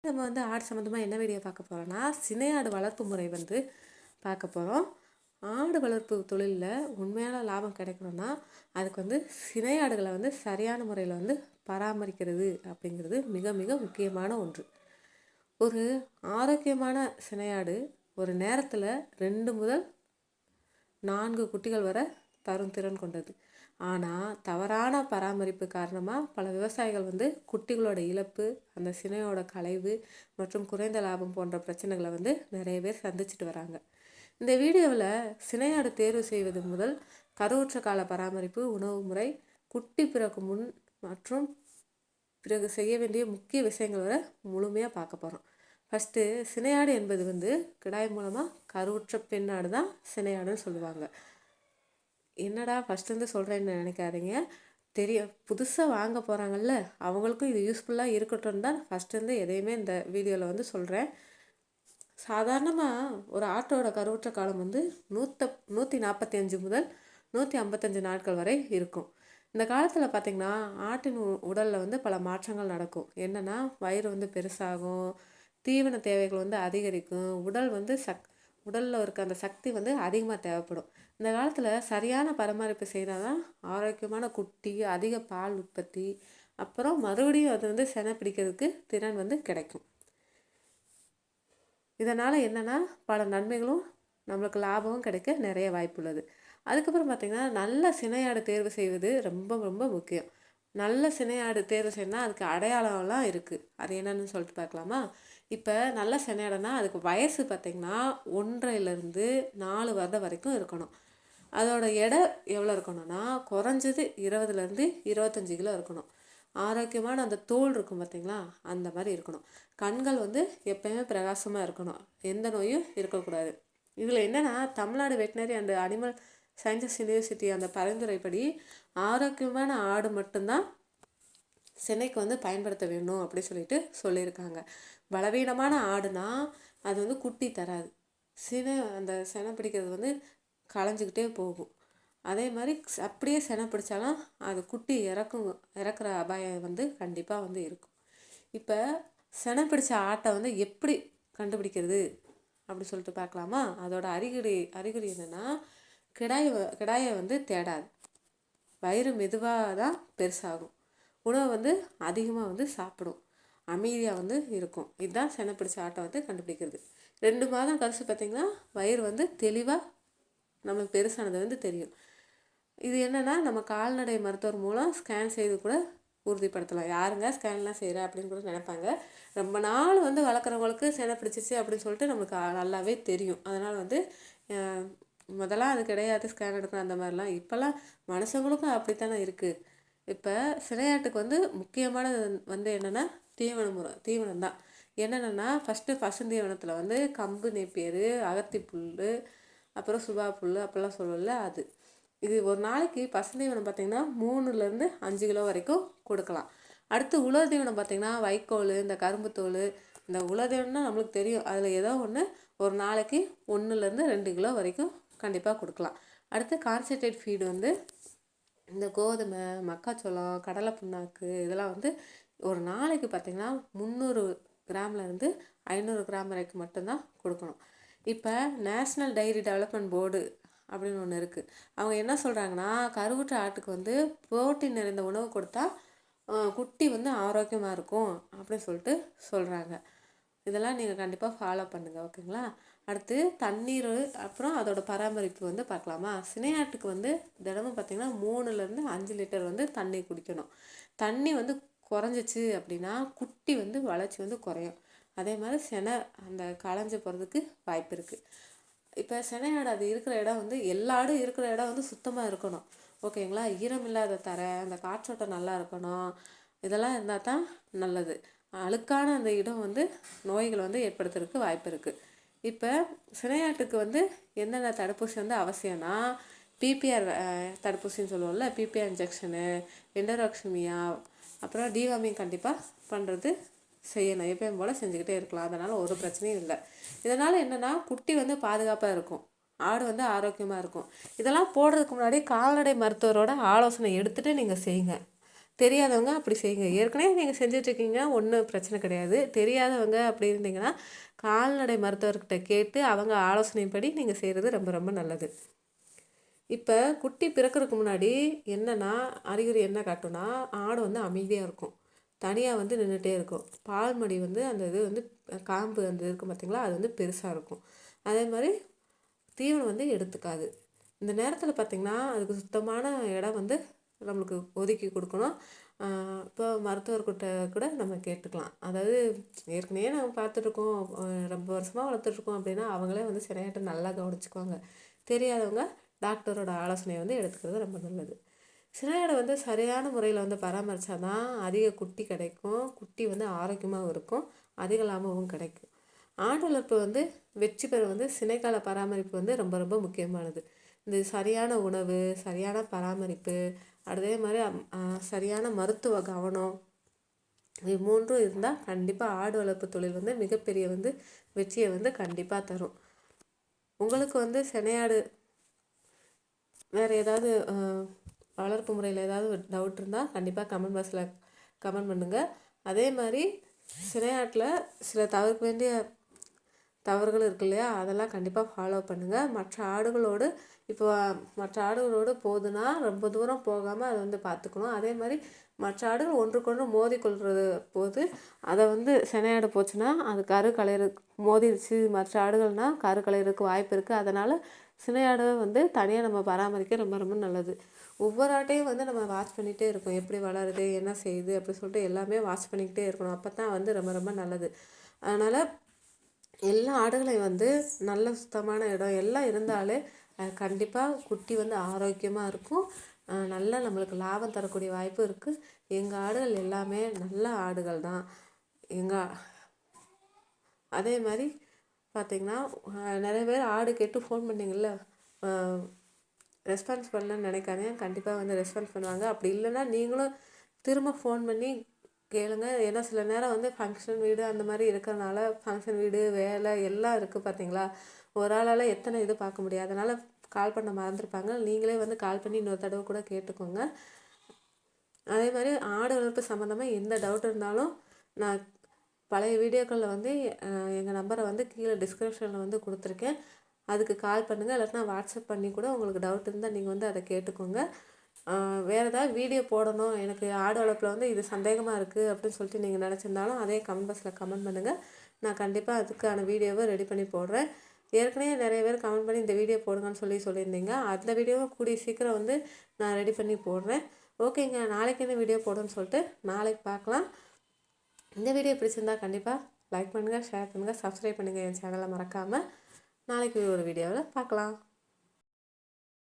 நம்ம வந்து ஆடு சம்மந்தமாக என்ன வீடியோ பார்க்க போகிறோன்னா சினை ஆடு வளர்ப்பு முறை வந்து பார்க்க போகிறோம். ஆடு வளர்ப்பு தொழிலில் உண்மையான லாபம் கிடைக்கணும்னா அதுக்கு வந்து சினை ஆடுகளை வந்து சரியான முறையில் வந்து பராமரிக்கிறது அப்படிங்கிறது மிக மிக முக்கியமான ஒன்று. ஒரு ஆரோக்கியமான சினையாடு ஒரு நேரத்தில் 2 முதல் 4 குட்டிகள் வரை தரும் திறன் கொண்டது. ஆனால் தவறான பராமரிப்பு காரணமாக பல விவசாயிகள் வந்து குட்டிகளோட இழப்பு, அந்த சினையோட களைவு மற்றும் குறைந்த லாபம் போன்ற பிரச்சனைகளை வந்து நிறைய பேர் சந்திச்சுட்டு வராங்க. இந்த வீடியோவில் சினையாடு தேர்வு செய்வது முதல் கருவுற்ற கால பராமரிப்பு, உணவு முறை, குட்டி பிறக்கும் முன் மற்றும் பிறகு செய்ய வேண்டிய முக்கிய விஷயங்கள் வரை முழுமையாக பார்க்க போகிறோம். ஃபஸ்ட்டு, சினையாடு என்பது வந்து கிடாய் மூலமாக கருவுற்ற பெண்ணாடு தான் சினையாடுன்னு சொல்லுவாங்க. என்னடா ஃபஸ்ட்டு சொல்கிறேன்னு நினைக்காதீங்க. புதுசாக வாங்க போகிறாங்கல்ல, அவங்களுக்கும் இது யூஸ்ஃபுல்லாக இருக்கட்டும் தான் ஃபஸ்ட்டு எதையுமே இந்த வீடியோவில் வந்து சொல்கிறேன். சாதாரணமாக ஒரு ஆட்டோட கருவுற்ற காலம் வந்து 145 முதல் 155 நாட்கள் வரை இருக்கும். இந்த காலத்தில் பார்த்திங்கன்னா ஆட்டின் உடலில் வந்து பல மாற்றங்கள் நடக்கும். என்னென்னா, வயிறு வந்து பெருசாகும், தீவன தேவைகள் வந்து அதிகரிக்கும், உடலில் இருக்க அந்த சக்தி வந்து அதிகமாக தேவைப்படும். இந்த காலத்தில் சரியான பராமரிப்பு செய்தால் தான் ஆரோக்கியமான குட்டி, அதிக பால் உற்பத்தி, அப்புறம் மறுபடியும் அது வந்து செனை பிடிக்கிறதுக்கு திறன் வந்து கிடைக்கும். இதனால் என்னென்னா பல நன்மைகளும் நம்மளுக்கு லாபமும் கிடைக்க நிறைய வாய்ப்பு உள்ளது. அதுக்கப்புறம் பார்த்திங்கன்னா, நல்ல சினையாடு தேர்வு செய்வது ரொம்ப ரொம்ப முக்கியம். நல்ல சினையாடு தேர்வு செய்யணும்னா அதுக்கு அடையாளம்லாம் இருக்குது. அது என்னென்னு சொல்லிட்டு பார்க்கலாமா? இப்போ நல்ல சினையாடுனா அதுக்கு வயசு பார்த்திங்கன்னா 1.5 4 வருடம் வரைக்கும் இருக்கணும். அதோட எடை எவ்வளோ இருக்கணும்னா குறைஞ்சது 20 25 கிலோ இருக்கணும். ஆரோக்கியமான அந்த தோல் இருக்கும் பார்த்திங்களா, அந்த மாதிரி இருக்கணும். கண்கள் வந்து எப்பயுமே பிரகாசமாக இருக்கணும், எந்த நோயும் இருக்கக்கூடாது. இதில் என்னென்னா, Tamil Nadu veterinary and animal sciences university அந்த பரிந்துரைப்படி ஆரோக்கியமான ஆடு மட்டும்தான் சினைக்கு வந்து பயன்படுத்த வேணும் அப்படி சொல்லியிருக்காங்க. பலவீனமான ஆடுனா அது வந்து குட்டி தராது. அந்த செனை பிடிக்கிறது வந்து களைஞ்சிக்கிட்டே போகும். அதே மாதிரி அப்படியே செனை பிடிச்சாலும் அது குட்டி இறக்குற அபாயம் வந்து கண்டிப்பாக வந்து இருக்கும். இப்போ செனை பிடிச்ச ஆட்டை வந்து எப்படி கண்டுபிடிக்கிறது அப்படி சொல்லிட்டு பார்க்கலாமா? அதோட அறிகுறி என்னென்னா, கிடாயை வந்து தேடாது, வயிறு மெதுவாக தான் பெருசாகும், உணவை வந்து அதிகமாக வந்து சாப்பிடும், அமைதியாக வந்து இருக்கும். இதுதான் செனை பிடிச்ச ஆட்டை வந்து கண்டுபிடிக்கிறது. 2 மாதம் கழிச்சு பார்த்திங்கன்னா வயிறு வந்து தெளிவாக நம்மளுக்கு பெருசானது வந்து தெரியும். இது என்னென்னா, நம்ம கால்நடை மருத்துவர் மூலம் ஸ்கேன் செய்து கூட உறுதிப்படுத்தலாம். யாருங்க ஸ்கேன்லாம் செய்கிற அப்படின்னு கூட நினைப்பாங்க. ரொம்ப நாள் வந்து வளர்க்குறவங்களுக்கு செனை பிடிச்சிச்சு அப்படின்னு சொல்லிட்டு நம்மளுக்கு நல்லாவே தெரியும். அதனால் வந்து முதல்ல அது கிடையாது, ஸ்கேன் எடுக்கணும் அந்த மாதிரிலாம். இப்போல்லாம் மனுஷங்களுக்கும் அப்படித்தானே இருக்குது. இப்போ சினையாட்டுக்கு வந்து முக்கியமானது வந்து என்னென்னா தீவனம் தான். என்னென்னா, ஃபஸ்ட்டு பசுந்தீவனத்தில் வந்து கம்பு, நேப்பியர், அகத்தி புல், அப்புறம் சுபா புல் அப்படிலாம் சொல்லல. இது ஒரு நாளைக்கு பசுந்தீவனம் பார்த்திங்கன்னா 3 to 5 கிலோ வரைக்கும் கொடுக்கலாம். அடுத்து உலர் தீவனம் பார்த்திங்கன்னா வைக்கோல், இந்த கரும்பு தோல், இந்த உலர் தீவனம்னா நம்மளுக்கு தெரியும், அதில் ஏதோ ஒன்று ஒரு நாளைக்கு 1 to 2 கிலோ வரைக்கும் கண்டிப்பாக கொடுக்கலாம். அடுத்து கான்சன்ட்ரேட் ஃபீடு வந்து இந்த கோதுமை, மக்காச்சோளம், கடலை புண்ணாக்கு இதெல்லாம் வந்து ஒரு நாளைக்கு பார்த்திங்கன்னா 300 கிராம்லேருந்து 500 கிராம் வரைக்கும் மட்டும்தான் கொடுக்கணும். இப்போ நேஷ்னல் டைரி டெவலப்மெண்ட் போர்டு அப்படின்னு ஒன்று இருக்குது. அவங்க என்ன சொல்கிறாங்கன்னா, கருவுற்ற ஆட்டுக்கு வந்து புரோட்டீன் நிறைந்த உணவு கொடுத்தா குட்டி வந்து ஆரோக்கியமாக இருக்கும் அப்படின்னு சொல்லிட்டு சொல்கிறாங்க. இதெல்லாம் நீங்கள் கண்டிப்பாக ஃபாலோ பண்ணுங்கள், ஓகேங்களா? அடுத்து தண்ணீர், அப்புறம் அதோட பராமரிப்பு வந்து பார்க்கலாமா? சினையாட்டுக்கு வந்து தினமும் பார்த்திங்கன்னா 3 to 5 லிட்டர் வந்து தண்ணி குடிக்கணும். தண்ணி வந்து குறைஞ்சிச்சு அப்படின்னா குட்டி வந்து வளர்ச்சி வந்து குறையும். அதே மாதிரி செனை அந்த களைஞ்சு போகிறதுக்கு வாய்ப்பு இருக்குது. இப்போ சினையாடு அது இருக்கிற இடம் வந்து எல்லா ஆடும் இருக்கிற இடம் வந்து சுத்தமாக இருக்கணும், ஓகேங்களா? ஈரம் இல்லாத தரை, அந்த காற்றோட்டம் நல்லா இருக்கணும். இதெல்லாம் இருந்தால் தான் நல்லது. அழுக்கான அந்த இடம் வந்து நோய்கள் வந்து ஏற்படுத்துறதுக்கு வாய்ப்பு இருக்குது. இப்போ சினையாட்டுக்கு வந்து என்னென்ன தடுப்பூசி வந்து அவசியம்னா, பிபிஆர் தடுப்பூசின்னு சொல்லுவோம்ல, பிபிஆர் இன்ஜெக்ஷனு, எண்டரோக்சிமியா, அப்புறம் டிவார்மிங் கண்டிப்பாக பண்ணுறது செய்யணும். எப்பயும் போல் செஞ்சுக்கிட்டே இருக்கலாம். அதனால் ஒரு பிரச்சனையும் இல்லை. இதனால் என்னென்னா, குட்டி வந்து பாதுகாப்பாக இருக்கும், ஆடு வந்து ஆரோக்கியமாக இருக்கும். இதெல்லாம் போடுறதுக்கு முன்னாடி கால்நடை மருத்துவரோட ஆலோசனை எடுத்துகிட்டு நீங்கள் செய்யுங்க. தெரியாதவங்க அப்படி செய்யுங்க. ஏற்கனவே நீங்கள் செஞ்சிட்ருக்கீங்க, ஒன்றும் பிரச்சனை கிடையாது. தெரியாதவங்க அப்படி இருந்தீங்கன்னா கால்நடை மருத்துவர்கிட்ட கேட்டு அவங்க ஆலோசனைப்படி நீங்கள் செய்கிறது ரொம்ப ரொம்ப நல்லது. இப்போ குட்டி பிறக்கிறதுக்கு முன்னாடி என்னென்னா அறிகுறி என்ன காட்டும்னா, ஆடு வந்து அமைதியாக இருக்கும், தனியாக வந்து நின்றுட்டே இருக்கும். பால் மடி வந்து அந்த இது வந்து காம்பு அந்த இருக்கும் பார்த்திங்களா, அது வந்து பெருசாக இருக்கும். அதே மாதிரி தீவனம் வந்து எடுத்துக்காது. இந்த நேரத்தில் பார்த்திங்கன்னா அதுக்கு சுத்தமான இடம் வந்து நம்மளுக்கு ஒதுக்கி கொடுக்கணும். இப்போ மருத்துவர்கிட்ட கூட நம்ம கேட்டுக்கலாம். அதாவது ஏற்கனவே நம்ம பார்த்துட்ருக்கோம், ரொம்ப வருஷமாக வளர்த்துட்ருக்கோம் அப்படின்னா அவங்களே வந்து சினையாட்டை நல்லா கவனிச்சுக்குவாங்க. தெரியாதவங்க டாக்டரோட ஆலோசனையை வந்து எடுத்துக்கிறது ரொம்ப நல்லது. சினையாடை வந்து சரியான முறையில் வந்து பராமரித்தா தான் அதிக குட்டி கிடைக்கும், குட்டி வந்து ஆரோக்கியமாகவும் இருக்கும், அதிக லாபமும் கிடைக்கும். ஆடு வளர்ப்பு வந்து வெற்றி பெற வந்து சினைக்கால பராமரிப்பு வந்து ரொம்ப ரொம்ப முக்கியமானது. இந்த சரியான உணவு, சரியான பராமரிப்பு, அதே மாதிரி சரியான மருத்துவ கவனம், இது மூன்றும் இருந்தால் கண்டிப்பாக ஆடு வளர்ப்பு தொழில் வந்து மிகப்பெரிய வந்து வெற்றியை வந்து கண்டிப்பாக தரும். உங்களுக்கு வந்து சினையாடு வேறு ஏதாவது வளர்ப்பு முறையில் ஏதாவது டவுட் இருந்தால் கண்டிப்பாக கமெண்ட் பாக்ஸில் கமெண்ட் பண்ணுங்கள். அதே மாதிரி சினையாட்டில் சில தவிர்க்க வேண்டிய தவறுகள் இருக்கு இல்லையா, அதெல்லாம் கண்டிப்பாக ஃபாலோ பண்ணுங்கள். மற்ற ஆடுகளோடு போகுதுன்னா ரொம்ப தூரம் போகாமல் அதை வந்து பார்த்துக்கணும். அதே மாதிரி மற்ற ஆடுகள் ஒன்றுக்கொன்று மோதி கொள்வது போது அதை வந்து சினையாடு போச்சுன்னா அது கரு கலையிறதுக்கு மோதிடுச்சு, மற்ற ஆடுகள்னால் கரு கலையிறதுக்கு வாய்ப்பு இருக்குது. அதனால் சினையாடை வந்து தனியாக நம்ம பராமரிக்க ரொம்ப ரொம்ப நல்லது. ஒவ்வொரு ஆட்டையும் வந்து நம்ம வாட்ச் பண்ணிகிட்டே இருக்கோம், எப்படி வளருது, என்ன செய்யுது அப்படின்னு சொல்லிட்டு எல்லாமே வாட்ச் பண்ணிக்கிட்டே இருக்கணும். அப்போ தான் வந்து ரொம்ப ரொம்ப நல்லது. அதனால் எல்லா ஆடுகளையும் வந்து நல்ல சுத்தமான இடம் எல்லாம் இருந்தாலே கண்டிப்பாக குட்டி வந்து ஆரோக்கியமாக இருக்கும், நல்லா நம்மளுக்கு லாபம் தரக்கூடிய வாய்ப்பு இருக்குது. எங்கள் ஆடுகள் எல்லாமே நல்ல ஆடுகள் தான். அதே மாதிரி பார்த்திங்கன்னா நிறைய பேர் ஆடு கேட்டு ஃபோன் பண்ணிங்கள்ல, ரெஸ்பான்ஸ் பண்ணலன்னு நினைக்காதீங்க, கண்டிப்பாக வந்து ரெஸ்பான்ஸ் பண்ணுவாங்க. அப்படி இல்லைன்னா நீங்களும் திரும்ப ஃபோன் பண்ணி கேளுங்க. ஏன்னா சில நேரம் வந்து ஃபங்க்ஷன் வீடு அந்த மாதிரி இருக்கிறனால, ஃபங்க்ஷன் வீடு வேலை எல்லாம் இருக்குது பார்த்திங்களா, ஒரு ஆளால் எத்தனை இது பார்க்க முடியாது, அதனால் கால் பண்ண மறந்துருப்பாங்க. நீங்களே வந்து கால் பண்ணி இன்னொரு தடவை கூட கேட்டுக்கோங்க. அதே மாதிரி ஆடு வளர்ப்பு சம்மந்தமாக எந்த டவுட் இருந்தாலும் நான் பழைய வீடியோக்களில் வந்து எங்கள் நம்பரை வந்து கீழே டிஸ்கிரிப்ஷனில் வந்து கொடுத்துருக்கேன், அதுக்கு கால் பண்ணுங்கள். இல்லாட்டினா வாட்ஸ்அப் பண்ணி கூட உங்களுக்கு டவுட் இருந்தால் நீங்கள் வந்து அதை கேட்டுக்கோங்க. வேறு ஏதாவது வீடியோ போடணும், எனக்கு ஆடு வளர்ப்பில் வந்து இது சந்தேகமாக இருக்குது அப்படின்னு சொல்லிட்டு நீங்கள் நினச்சிருந்தாலும் அதே கமெண்ட் பாக்ஸில் கமெண்ட் பண்ணுங்கள். நான் கண்டிப்பாக அதுக்கான வீடியோவை ரெடி பண்ணி போடுறேன். ஏற்கனவே நிறைய பேர் கமெண்ட் பண்ணி இந்த வீடியோ போடுங்கன்னு சொல்லியிருந்தீங்க, அந்த வீடியோவை கூடிய சீக்கிரம் வந்து நான் ரெடி பண்ணி போடுறேன். ஓகேங்க, நாளைக்கு என்ன வீடியோ போடுன்னு சொல்லிட்டு நாளைக்கு பார்க்கலாம். இந்த வீடியோ பிடிச்சிருந்தால் கண்டிப்பாக லைக் பண்ணுங்கள், ஷேர் பண்ணுங்கள், சப்ஸ்கிரைப் பண்ணுங்கள் என் சேனலை மறக்காமல். நாளைக்கு ஒரு வீடியோவில் பார்க்கலாம்.